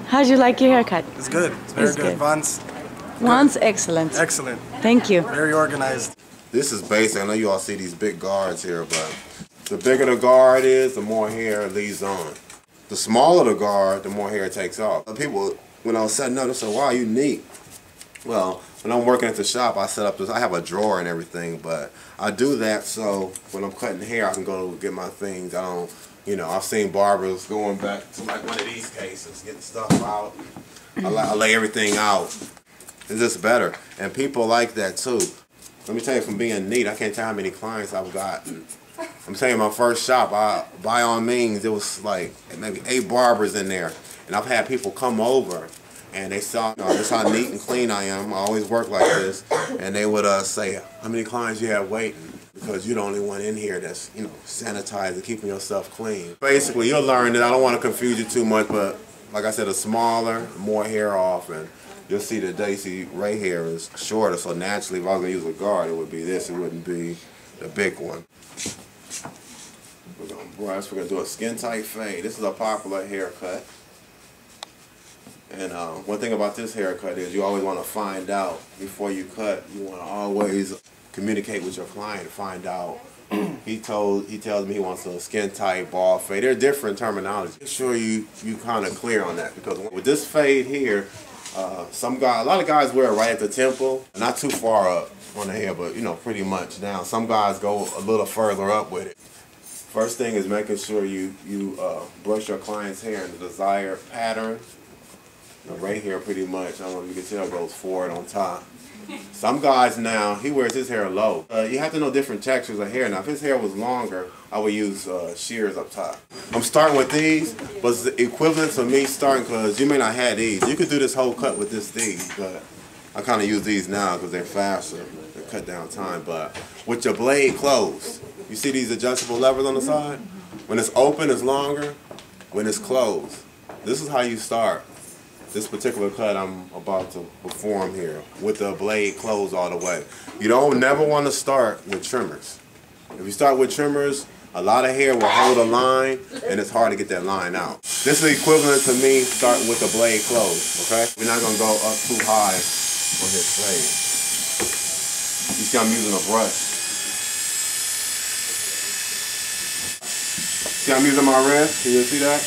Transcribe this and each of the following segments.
How'd you like your haircut? It's good. It's very good. Vaughn's Excellent. excellent. Thank you. Very organized. This is basic. I know you all see these big guards here, but the bigger the guard is, the more hair it leaves on. The smaller the guard, the more hair it takes off. People, when I was setting up, they said, wow, you neat. Well, when I'm working at the shop, I set up this, I have a drawer and everything, but I do that so when I'm cutting hair, I can go get my things. I don't, you know, I've seen barbers going back to like one of these cases, getting stuff out. I lay everything out. It's just better. And people like that too. Let me tell you, from being neat, I can't tell how many clients I've gotten. I'm saying my first shop, by all means, it was like maybe 8 barbers in there. And I've had people come over and they saw, you know, just how neat and clean I am. I always work like this. And they would say, how many clients you have waiting? Because you're the only one in here that's, you know, sanitized and keeping yourself clean. Basically, you'll learn that I don't want to confuse you too much, but like I said, a smaller, more hair off, and you'll see that Daisy Ray hair is shorter, so naturally if I was going to use a guard, it would be this, it wouldn't be the big one. We're going to brush, we're going to do a skin tight fade. This is a popular haircut. And one thing about this haircut is you always want to find out before you cut. You want to always communicate with your client to find out. He tells me he wants a skin tight ball fade. There are different terminology. Make sure you kind of clear on that, because with this fade here, a lot of guys wear it right at the temple, not too far up on the hair, but you know, pretty much down. Some guys go a little further up with it. First thing is making sure you brush your client's hair in the desired pattern. You know, right here, pretty much, I don't know if you can tell, goes forward on top. Some guys now, he wears his hair low. You have to know different textures of hair. Now, if his hair was longer, I would use shears up top. I'm starting with these, but it's the equivalent to me starting, because you may not have these. You could do this whole cut with these, but I kind of use these now because they're faster. They cut down time. But with your blade closed, you see these adjustable levers on the side? When it's open, it's longer. When it's closed, this is how you start this particular cut I'm about to perform here, with the blade closed all the way. You don't never want to start with trimmers. If you start with trimmers, a lot of hair will hold a line and it's hard to get that line out. This is equivalent to me starting with the blade closed, okay? We're not gonna go up too high on this blade. You see I'm using a brush. See I'm using my wrist, can you see that?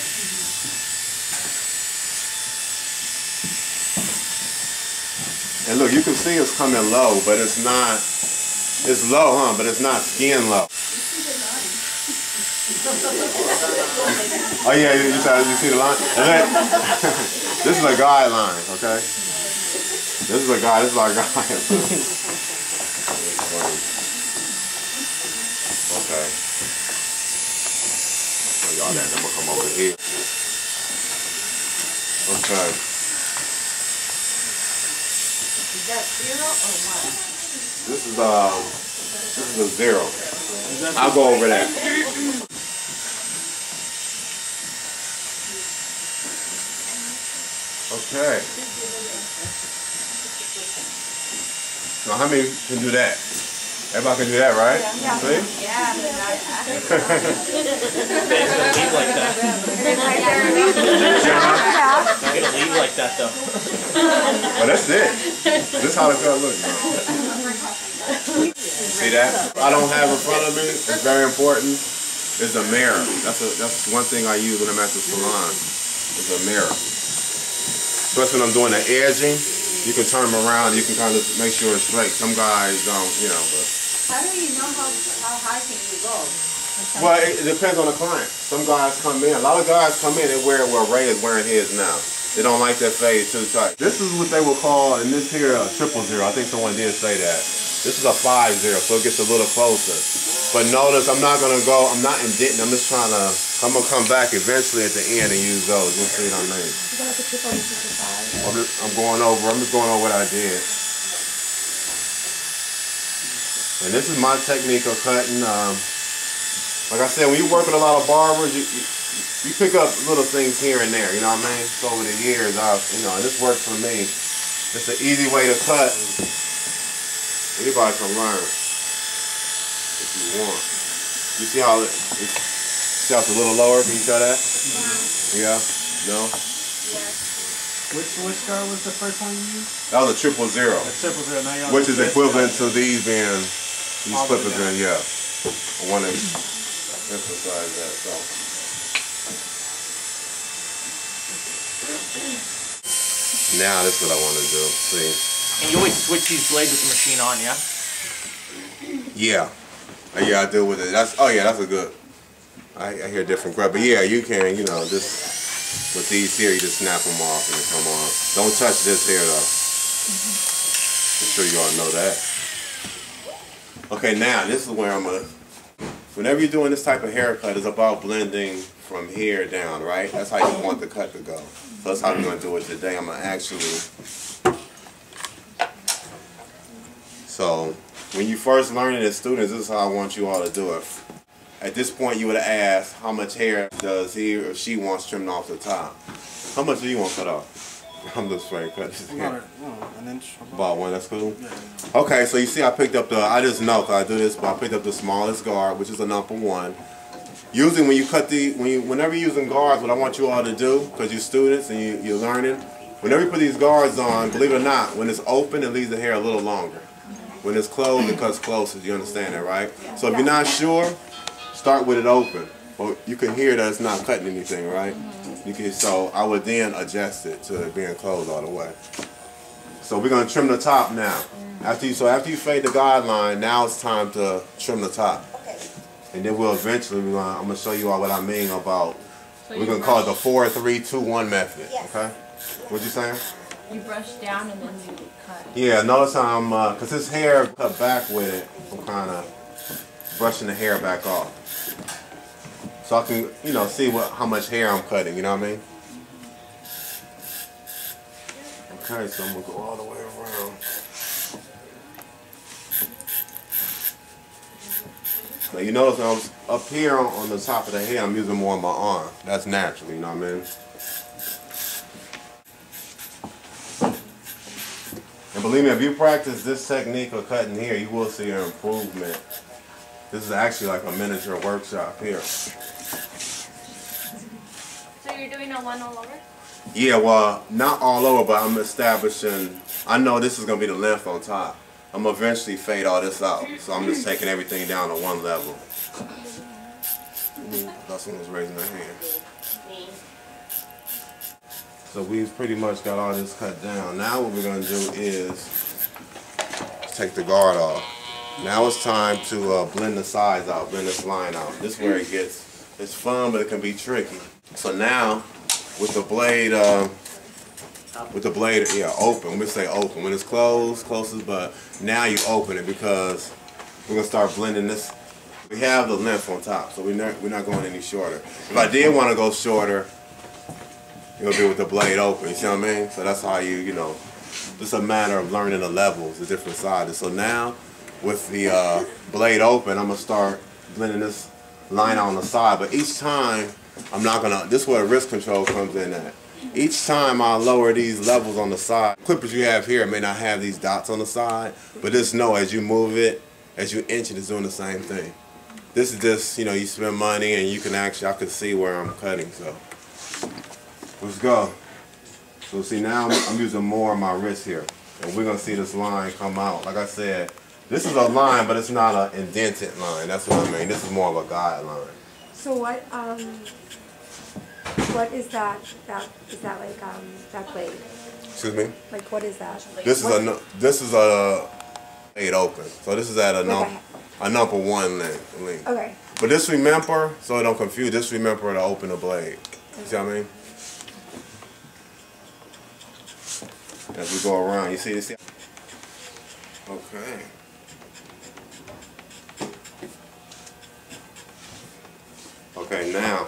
And look, you can see it's coming low, but it's not, it's low, huh? But it's not skin low. Oh yeah, you see the line? This is a guideline, okay? This is a guide, this is our guide. Okay. Oh, y'all that, I'm gonna come over here. Okay. Is that 0 or 1? This is a 0. I'll go over that. Okay. So how many can do that? Everybody can do that, right? Yeah. See? Yeah. It's gonna leave like that. It's not gonna leave like that though. Well, that's it. This is how the cut looks. See that? I don't have in front of me. It's very important. It's a mirror. That's one thing I use when I'm at the salon. It's a mirror. Especially when I'm doing the edging, you can turn them around. You can kind of make sure it's straight. Some guys don't, you know. But how do you know how high can you go? Well, it depends on the client. Some guys come in. A lot of guys come in and wear where Ray is wearing his now. They don't like that fade too tight. This is what they will call, in this here, a 000. I think someone did say that. This is a 50, so it gets a little closer. But notice I'm not going to go, I'm not indenting, I'm just trying to, I'm going to come back eventually at the end and use those. You'll see what I mean. I'm going over, I'm just going over what I did. And this is my technique of cutting. Like I said, when you work with a lot of barbers, you pick up little things here and there, you know what I mean? So over the years, and this works for me. It's an easy way to cut. Anybody can learn if you want. You see how it's a little lower? Can you tell that? Yeah? No? Yes. Which guard was the first one you used? That was a 000. A 000. Now you're on Which the is fifth equivalent guard. to these being, these All the way clippers down. in, yeah. I want to emphasize that, so. Now this is what I want to do, see. And you always switch these blades with the machine on, yeah? Yeah. Yeah, I do with it. That's, oh yeah, that's a good, I hear different crap, but yeah, you can, you know, just, with these here, you just snap them off and they come on. Don't touch this here though. I'm sure you all know that. Okay, now this is where I'm gonna, whenever you're doing this type of haircut, it's about blending from here down, right? That's how you want the cut to go. So that's how we're gonna do it today. I'm gonna actually, so when you first learn it as students, this is how I want you all to do it. At this point, you would have asked how much hair does he or she wants trimmed off the top. How much do you want cut off? I'm just afraid to cut this hair. An inch. About one, that's cool? Yeah. Okay, so you see I picked up the, I just know because I do this, but I picked up the smallest guard, which is a number 1. Usually when you cut the, whenever you're using guards, what I want you all to do, because you're students and you're learning, whenever you put these guards on, believe it or not, when it's open, it leaves the hair a little longer. When it's closed, it cuts closer. You understand that, right? So if you're not sure, start with it open. Well, you can hear that it's not cutting anything, right? You can, so I would then adjust it to it being closed all the way. So we're gonna trim the top now. After you fade the guideline, now it's time to trim the top. And then we'll eventually, I'm gonna show you all what I mean about, we're gonna call it the 4-3-2-1 method, okay? What you saying? You brush down and then you cut. Yeah, notice how I'm, cause his hair cut back with it, I'm kinda brushing the hair back off. So I can, you know, see how much hair I'm cutting, you know what I mean? Okay, so I'm gonna go all the way around. Now you notice when I was up here on the top of the head, I'm using more of my arm. That's natural, you know what I mean? And believe me, if you practice this technique of cutting here, you will see an improvement. This is actually like a miniature workshop here. So you're doing a one all over? Yeah, well, not all over, but I'm establishing, I know this is going to be the length on top. I'm going to eventually fade all this out. So I'm just taking everything down to one level. Thought someone was raising their hand. So we've pretty much got all this cut down. Now what we're going to do is take the guard off. Now it's time to blend the sides out, blend this line out. This is where it gets, it's fun, but it can be tricky. So now, with the blade, yeah, open. We say open. When it's closed, closest, but now you open it because we're gonna start blending this. We have the length on top, so we're not going any shorter. If I did want to go shorter, it'll be with the blade open. You see what I mean? So that's how you know, it's a matter of learning the levels, the different sizes. So now, with the blade open, I'm gonna start blending this line on the side. But each time, I'm not gonna. This is where wrist control comes in at. Each time I lower these levels on the side, clippers you have here may not have these dots on the side, but just know as you move it, as you inch it, it's doing the same thing. This is just, you know, you spend money and you can actually, I can see where I'm cutting, so. Let's go. So see now I'm using more of my wrist here, and we're gonna see this line come out. Like I said, this is a line, but it's not an indented line. That's what I mean. This is more of a guideline. So what is that? Is that like that blade? Excuse me? Like what is that? This is a blade open. So this is at a number 1 length. Okay. But just remember, so it don't confuse, just remember to open the blade. You see what I mean? As we go around, you see this? Okay. Okay, now.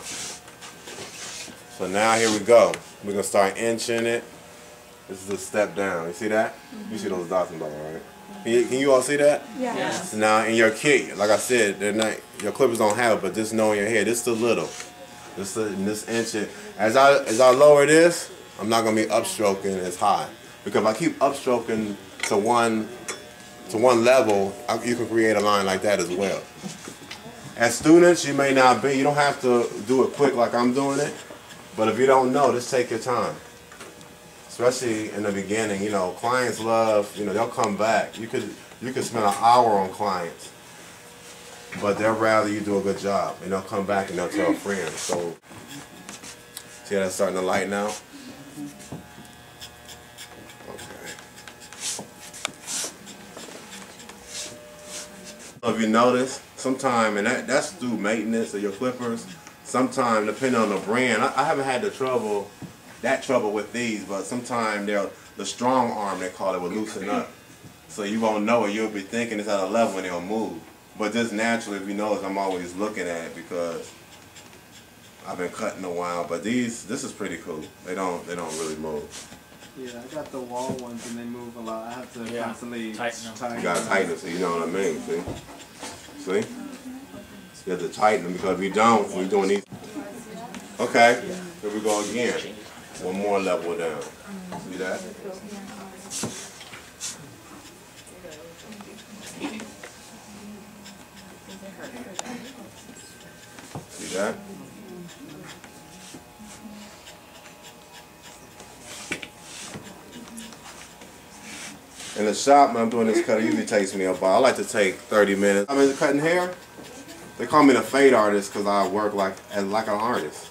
So now here we go. We're gonna start inching it. This is a step down. You see that? You see those dots in the bottom, right? Can you all see that? Yeah. So now in your kit, like I said, they're not, your clippers don't have it, but just know in your head, this is a little. This inch it. As I lower this, I'm not gonna be upstroking as high. Because if I keep upstroking to one level, you can create a line like that as well. As students, you may not be, you don't have to do it quick like I'm doing it, but if you don't know, just take your time. especially in the beginning. You know, clients love, you know, they'll come back. You could spend an hour on clients, but they'll rather you do a good job, and they'll come back and they'll tell friends. So, see how that's starting to lighten out? Okay. If you notice, sometimes, and that's through maintenance of your clippers, sometimes, depending on the brand, I haven't had that trouble with these, but sometimes the strong arm, they call it, will loosen up. So you won't know it. You'll be thinking it's at a level and it'll move. But just naturally, if you notice, I'm always looking at it because I've been cutting a while. But this is pretty cool. They don't really move. Yeah, I got the wall ones and they move a lot. I have to constantly tighten them. You gotta tighten them, so you know what I mean. See? You have to tighten them because if you don't, we're doing these. Okay, here we go again. One more level down. See that? See that? In the shop, when I'm doing this cut, it usually takes me about, I like to take 30 minutes. I'm into cutting hair. They call me the fade artist because I work like an artist.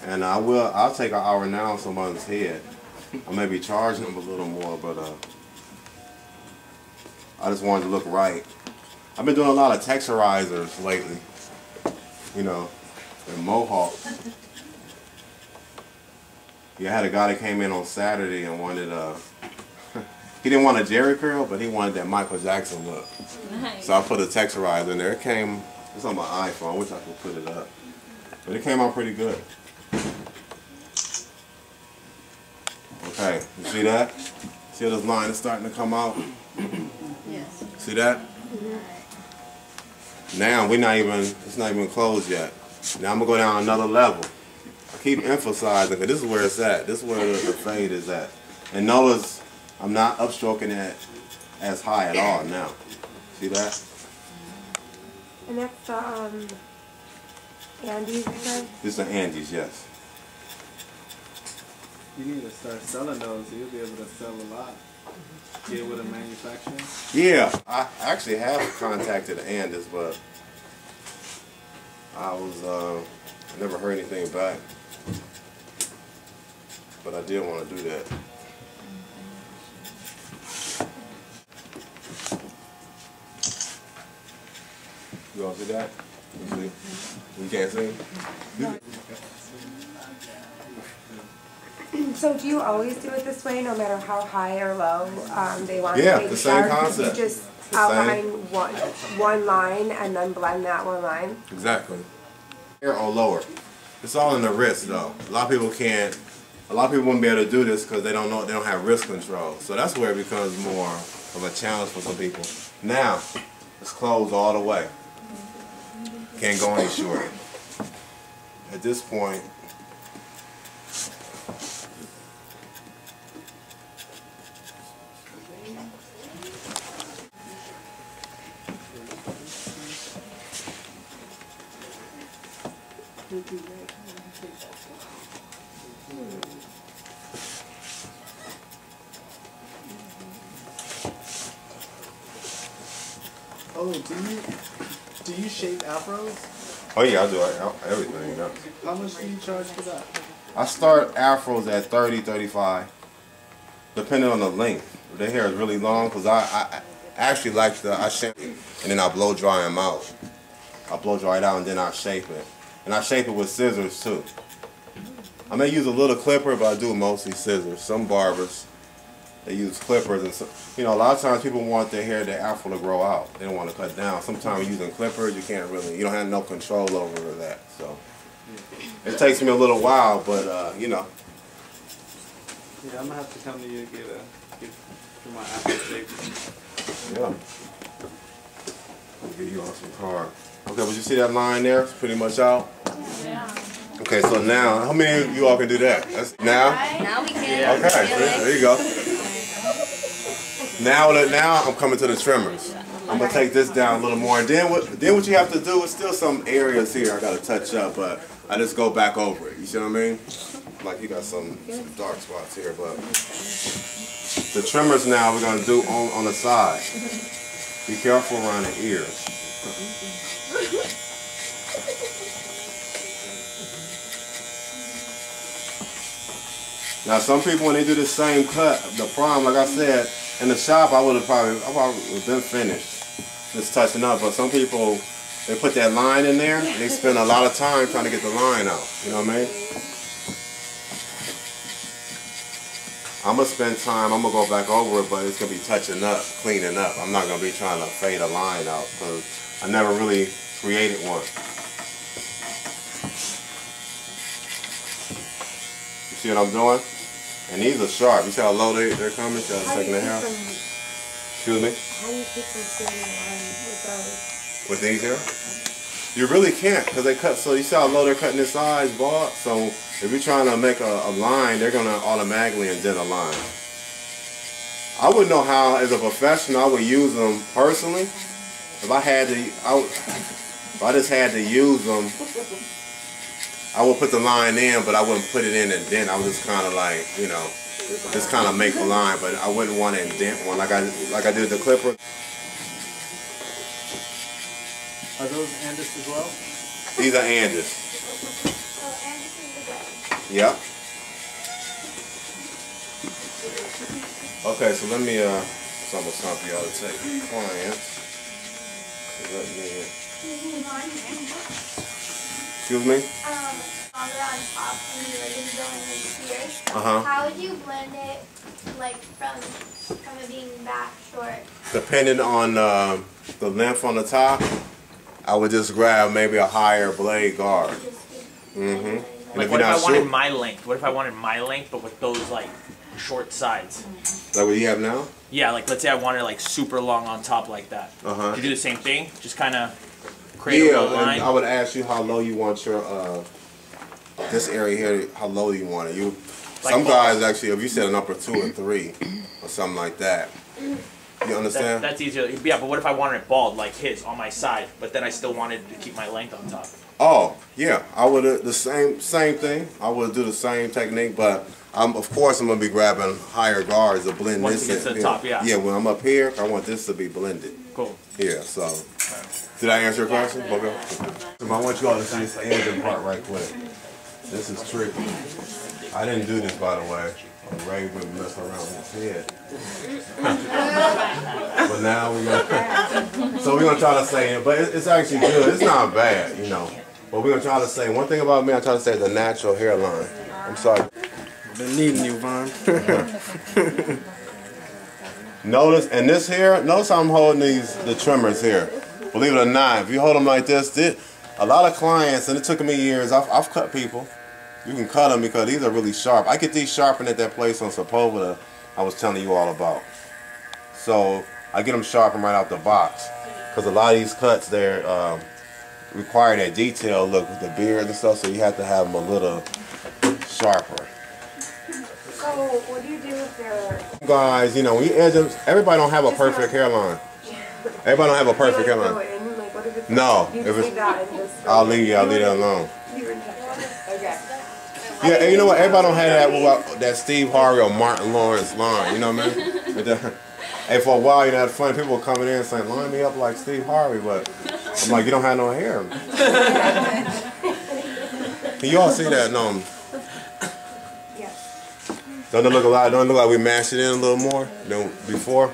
And I'll take an hour now on someone's head. I may be charging them a little more, but I just wanted to look right. I've been doing a lot of texturizers lately, you know, and mohawk. Yeah, I had a guy that came in on Saturday and wanted he didn't want a Jerry curl, but he wanted that Michael Jackson look. Nice. So I put a texturizer in there. It's on my iPhone. I wish I could put it up. But it came out pretty good. Okay, you see that? See how this line is starting to come out? Yes. See that? Now it's not even closed yet. Now I'm gonna go down another level. I keep emphasizing that this is where it's at. This is where the fade is at. And notice I'm not upstroking it as high at all now. See that? And that's the Andis, you said? This is the Andis, yes. You need to start selling those. You'll be able to sell a lot. Get with a manufacturer. Yeah, I actually have contacted Andis, but I never heard anything back. But I did want to do that. You want to see that? You see? You can't see? So do you always do it this way, no matter how high or low they want Yeah, to the same concept. You just The outline same. one line and then blend that one line? Exactly. Here or lower. It's all in the wrist though. A lot of people wouldn't be able to do this because they don't have wrist control. So that's where it becomes more of a challenge for some people. Now, it's closed all the way. Can't go any shorter. At this point, Oh, do you shape afros? oh yeah, I do everything. You know. How much do you charge for that? I start afros at 30, 35, depending on the length. If their hair is really long, because I actually like I shape it and then I blow dry them out. I blow dry it out and then I shape it. And I shape it with scissors too. I may use a little clipper, but I do mostly scissors. Some barbers, they use clippers, and so, you know, a lot of times people want their afro to grow out. They don't want to cut down. Sometimes using clippers, you don't have no control over that. So it takes me a little while, but you know. Yeah, I'm gonna have to come to you to get my afro shape. Yeah. I'll give you on some card. Okay, but you see that line there? It's pretty much out. Yeah. Okay, so now, how many of you all can do that? That's, now? Now we can. Okay, there you go. Now I'm coming to the trimmers. I'm gonna take this down a little more, and then what you have to do is still some areas here I gotta touch up, but I just go back over it. You see what I mean? like you got some dark spots here, but the trimmers now we're gonna do on the side. Be careful around the ears. Now some people when they do the same cut, the problem, like I said, in the shop I would have probably been finished, just touching up. But some people, they put that line in there and they spend a lot of time trying to get the line out. You know what I mean? I'm gonna spend time. I'm gonna go back over it, but it's gonna be touching up, cleaning up. I'm not gonna be trying to fade a line out because I never really created one. You see what I'm doing? And these are sharp. You see how low they're coming? See how they're taking the hair? Excuse me? How do you keep them staying line with those? With these here? You really can't because they cut, so you see how low they're cutting this size, Vaughn? So if you're trying to make a line, they're going to automatically indent a line. I wouldn't know how, as a professional, I would use them personally. If I had to, if I just had to use them, I would put the line in, but I wouldn't put it in and indent. I would just kind of like, you know, just kind of make a line, but I wouldn't want to indent one like I did the clipper. Are those Andis as well? These are Andis. So Andis is the best. Yep. Okay, so let me, it's almost time for y'all to take clients. So let me, excuse me? Longer on top and you ready to go in the here. Uh-huh. How would you blend it, like from it being back short? Depending on the length on the top, I would just grab maybe a higher blade guard. Mm-hmm. Like what if I wanted my length? What if I wanted my length but with those like short sides? Like what you have now? Yeah, like let's say I wanted like super long on top like that. Uh-huh. You do the same thing? Just kind of create a little line? I would ask you how low you want your, this area here, how low you want it. Some guys actually, if you said an upper 2 or 3 or something like that. You understand? That's easier. Yeah, but what if I wanted it bald like his on my side, but then I still wanted to keep my length on top? Oh, yeah. I would the same thing. I would do the same technique, but of course I'm gonna be grabbing higher guards to blend Once this it gets in. to the top, yeah. Yeah, when I'm up here, I want this to be blended. Cool. Yeah, so did I answer your question? Okay. I want you all to see this engine part right quick. This is tricky. I didn't do this, by the way. Ray would mess around with his head. But now we're gonna try to say it, but it's actually good. It's not bad, you know. But we're gonna try to say one thing about me. I try to say the natural hairline. I'm sorry. Been needing you, Vaughn. Notice, and this here, notice how I'm holding the trimmers here. Believe it or not, if you hold them like this, a lot of clients, and it took me years. I've cut people. You can cut them because these are really sharp. I get these sharpened at that place on Sepulveda I was telling you all about. So I get them sharpened right out the box because a lot of these cuts there require that detail look with the beard and stuff. So you have to have them a little sharper. So what do you do with your... Guys, you know, when you edge them, everybody don't have a perfect hairline. Everybody don't have a perfect hairline. Like, what if it's No, you if just it's, leave that and just... I'll leave that alone. Okay. Yeah, and you know what? Everybody don't have that Steve Harvey or Martin Lawrence line. You know what I mean? Hey, for a while, you know, it's funny. People were coming in saying, "Line me up like Steve Harvey," but I'm like, "You don't have no hair." Can you all see that? No. Yes. Don't it look a lot? Don't it look like we mashed it in a little more than before?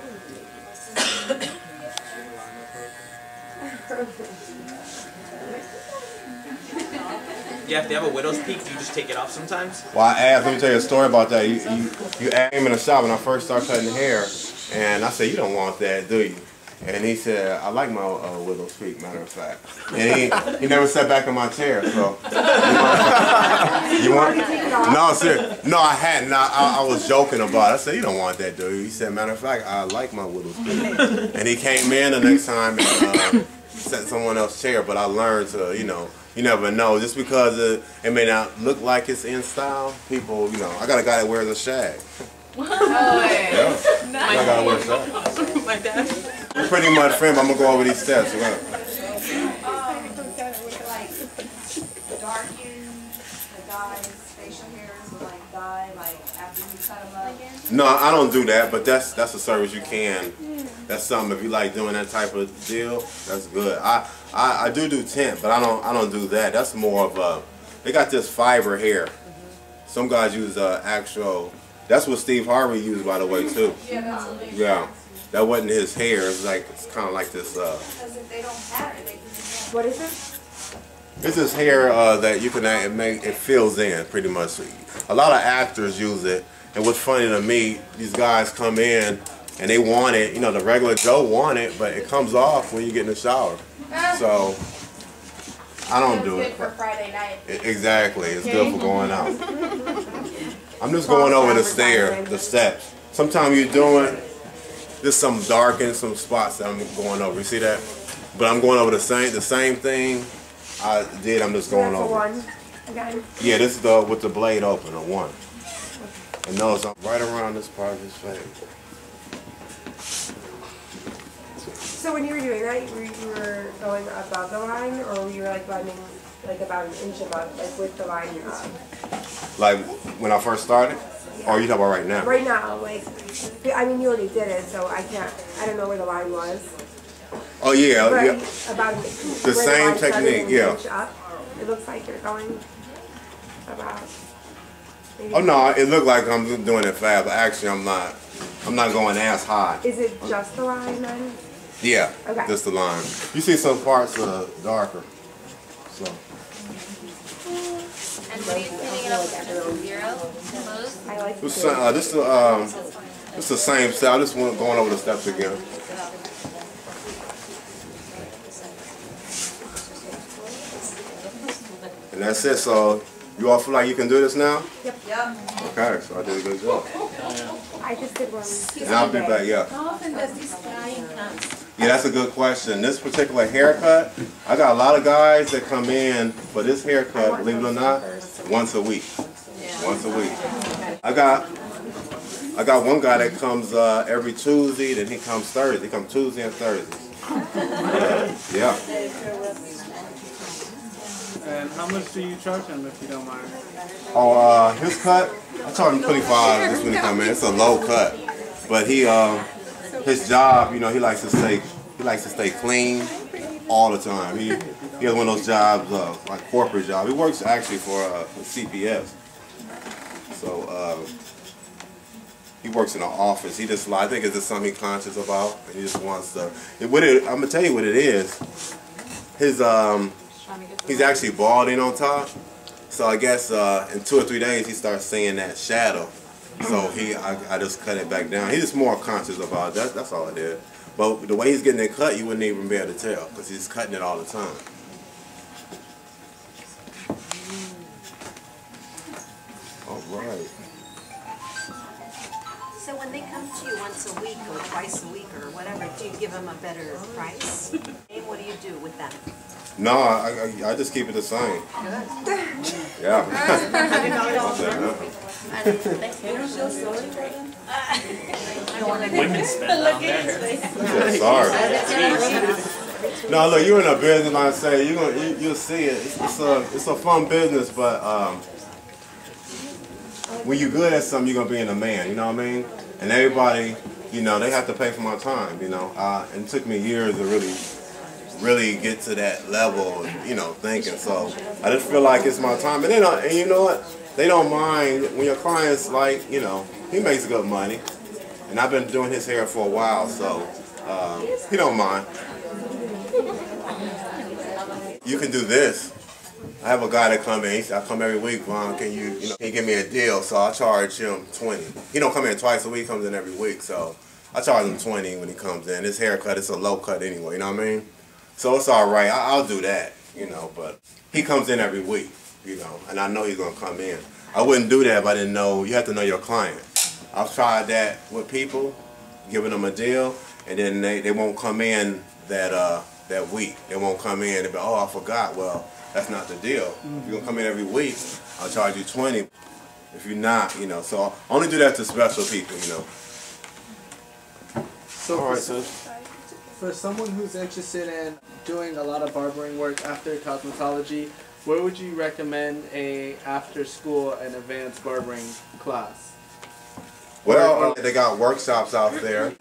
Yeah, if they have a widow's peak, do you just take it off sometimes? Well, I asked, let me tell you a story about that. You aim in the shop when I first started cutting hair, and I said, "You don't want that, do you?" And he said, "I like my widow's peak, matter of fact." And he never sat back in my chair, so. You want? No, serious. No, I hadn't. I was joking about it. I said, "You don't want that, do you?" He said, "Matter of fact, I like my widow's peak." And he came in the next time and sat in someone else's chair, but I learned to, you know, you never know. Just because it may not look like it's in style, people, you know, I got a guy that wears a shag. Oh, yeah. Nice. I gotta wear a shag. My dad. We're pretty much friends. I'm gonna go over these steps. Like darken the guy's facial hairs with again? No, I don't do that, but that's a service you can. That's something if you like doing that type of deal, that's good. I do tint, but I don't do that. That's more of a. They got this fiber hair. Some guys use actual. That's what Steve Harvey used, by the way, too. Yeah, that's what they Yeah, that wasn't his hair. It's kind of like this. Because if they don't have it, they can. What is it? It's this hair that you can make. It fills in pretty much. A lot of actors use it. And what's funny to me, these guys come in and they want it. You know, the regular Joe want it, but it comes off when you get in the shower. So I don't do it. Good for Friday night. Exactly, it's good for going out. I'm just going over the steps. Sometimes you're doing there's some dark and some spots that I'm going over. You see that? But I'm going over the same thing I did. I'm just going over. One again. Yeah, this is the with the blade open, a one. And those are right around this part of his face. So when you were doing that, you were going above the line, or you were like blending like about an inch above, like with the line up? Like when I first started? Or are you talking about right now? Right now, like, I mean, you already did it, so I don't know where the line was. Oh yeah, Right, yeah. about The same technique, yeah. Up. It looks like you're going about. Maybe. Oh no, it looked like I'm doing it fast, but actually I'm not. I'm not going as high. Is it just the line then? Yeah, Okay. just the line. You see some parts darker. So. And what are you cleaning it up with? 0? Close? I like This is the same style. I just want going over the steps again. And that's it. So you all feel like you can do this now? Yep. Okay, so I did a good job. I just did one. And I'll be back. Yeah. How often does this drying come? Yeah, that's a good question. This particular haircut, I got a lot of guys that come in for this haircut, believe it or not, once a week. Once a week. I got one guy that comes every Tuesday, then he comes Thursday. He comes Tuesday and Thursday. Yeah. And how much do you charge him, if you don't mind? Oh, his cut, I charge him 25 just when he come in. It's a low cut, but his job, you know, he likes to stay clean all the time. He has one of those jobs, like corporate job. He works actually for CPS. So he works in an office. He just, I think it's just something he's conscious about, and he just wants to. I'm gonna tell you what it is. He's actually balding on top. So I guess in 2 or 3 days he starts seeing that shadow. So I just cut it back down. He's just more conscious about it. That's all it is. But the way he's getting it cut, you wouldn't even be able to tell because he's cutting it all the time. All right. So when they come to you once a week or twice a week or whatever, do you give them a better price? And what do you do with them? No, I just keep it the same. Yeah. Women spend down there. Sorry. No, look, you're in a business. Like I say, you'll see it. It's a fun business, but when you're good at something, you're gonna be in demand. You know what I mean? And everybody, you know, they have to pay for my time. You know, and it took me years to really get to that level, you know, thinking. So I just feel like it's my time. And and you know what? They don't mind when your client's like, you know, he makes good money. And I've been doing his hair for a while, so he don't mind. You can do this. I have a guy that come in. I come every week. Vaughn, can you give me a deal? So I charge him 20. He don't come in twice a week. He comes in every week. So I charge him 20 when he comes in. His haircut is a low cut anyway. You know what I mean? So it's all right. I'll do that. You know, but he comes in every week. You know, and I know he's gonna come in. I wouldn't do that if I didn't know. You have to know your client. I've tried that with people, giving them a deal, and then they won't come in that week. They won't come in and be, oh, I forgot. Well, that's not the deal. If you're gonna come in every week, I'll charge you 20. If you're not, you know, so I only do that to special people, you know. So All right, for someone who's interested in doing a lot of barbering work after cosmetology, where would you recommend a after school and advanced barbering class? Well, they got workshops out there.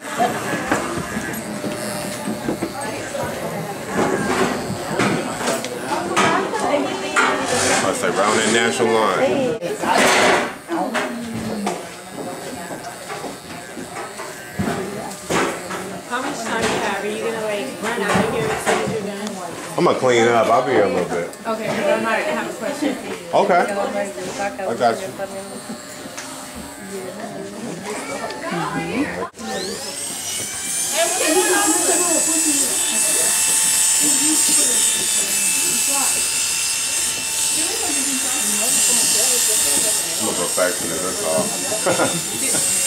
I say round that natural line. How much time do you have? Are you gonna like run out of here as soon as you're done? I'm gonna clean up. I'll be here a little bit. Okay, because I might have a question for you. Okay. I got you. I'm a perfectionist, that's all.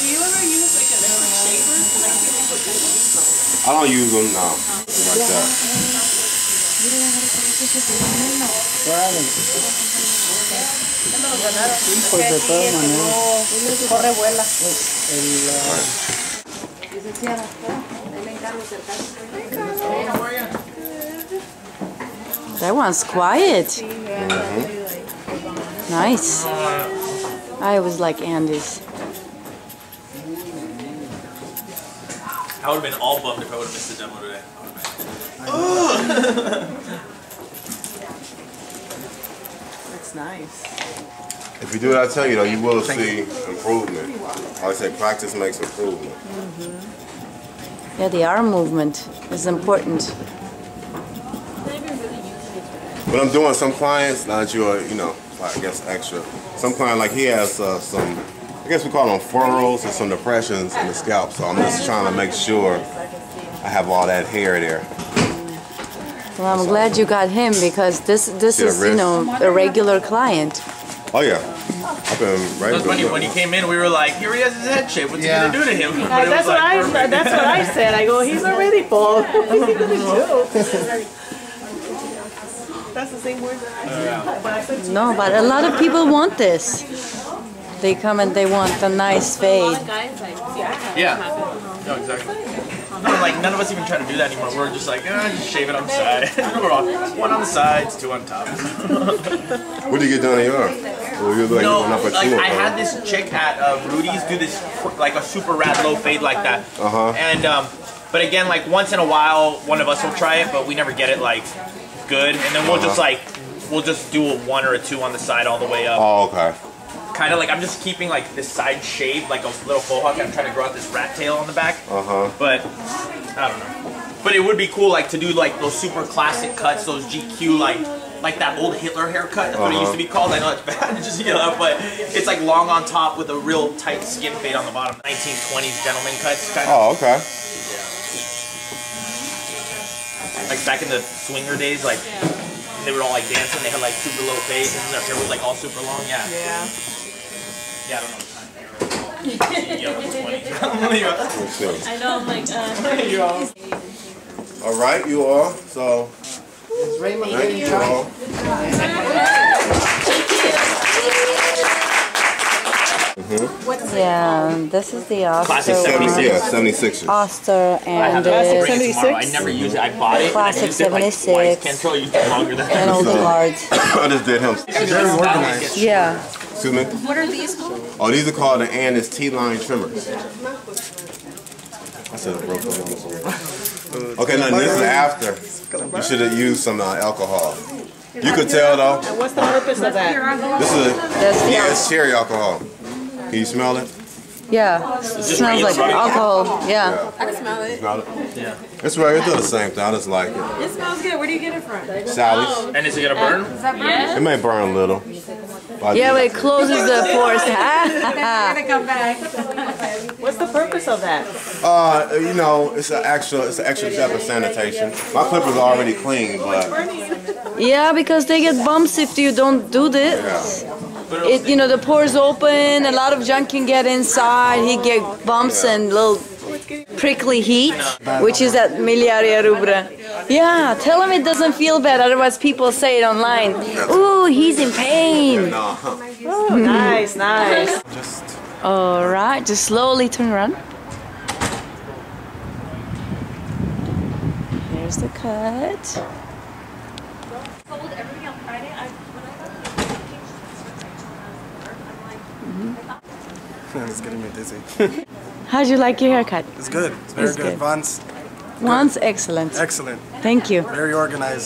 Do you ever use like electric shavers? I don't use them, no. Like that. Pues de todas maneras. Corre, vuela. That one's quiet. Nice. I was like Andis. I would have been all bummed if I would have missed the demo today. That's nice. If you do what I tell you, though, you will see improvement. Like I say, practice makes improvement. Yeah, the arm movement is important. But I'm doing some clients, now that you're, you know, I guess extra. Some client, like he has some, I guess we call them furrows or some depressions in the scalp. So I'm just trying to make sure I have all that hair there. Well, I'm glad you got him because this is, you know, a regular client. Oh yeah, I've been ready. It was funny when he came in. We were like, "Here he has his head shape. What's he gonna do to him?" But it That's was what like, I. That's what I said. I go, he's already bald. What's he gonna do? That's the same word that I said. No, but a lot of people want this. They come and they want a nice fade. Yeah. No, exactly. No, like none of us even try to do that anymore. We're just like, just shave it on the side. We're all, one on the sides, two on top. What do you get done in your arm? Well, you're like, No, going up a like tool, I had this chick at Rudy's do this like a super rad low fade like that. And but again, like once in a while, one of us will try it, but we never get it like good. And then we'll just like we'll just do a 1 or a 2 on the side all the way up. Oh, okay. Kind of like I'm just keeping like this side shaved, like a little faux hawk. I'm trying to grow out this rat tail on the back. But I don't know. But it would be cool like to do like those super classic cuts, those GQ like that old Hitler haircut. That's what it used to be called. I know it's bad, just but it's like long on top with a real tight skin fade on the bottom. 1920s gentleman cuts. Kind of. Oh, okay. Like back in the swinger days, like they were all like dancing. They had like super low fades, and their hair was like all super long. Yeah. Yeah, I don't know the time. Yeah, like 20s. I know, I'm like, All right, you all. So, Raymond, thank you all. Yeah, this is the Classic Oster. 76. Yeah, 76. Oster I have and to bring it 76? tomorrow. I never use it. I bought it. Classic and I used it like 76. twice. Can't tell you it's longer than and all the cards. I just did him. very organized. Yeah. Excuse me? What are these called? Oh, these are called the Andis T-line trimmers. I said broke them. Okay, now this is after. You should have used some alcohol. You could tell though. what's the purpose of that? This is it's cherry alcohol. Can you smell it? Yeah. It smells like alcohol. Yeah. I can smell it. Smell it? Yeah. It's right. It's doing the same thing. I just like it. It smells good. Where do you get it from? Sally's. And is it gonna burn? It may burn a little. Yeah, but it closes the pores. Come back. What's the purpose of that? You know, it's an extra step of sanitation. My clippers are already clean, but Yeah, because they get bumps if you don't do this. It, you know, the pores open, a lot of junk can get inside, he get bumps and little prickly heat, which is that miliaria rubra. Yeah, tell him it doesn't feel bad, otherwise people say it online. Ooh, he's in pain. Oh, nice, nice. All right, just slowly turn around. Here's the cut. Sold everything on Friday. When I got the notification, I'm like, It's getting me dizzy. How'd you like your haircut? It's good. It's very It's good. good. Vaughn's Vaughn's excellent. excellent. Thank you. Very organized.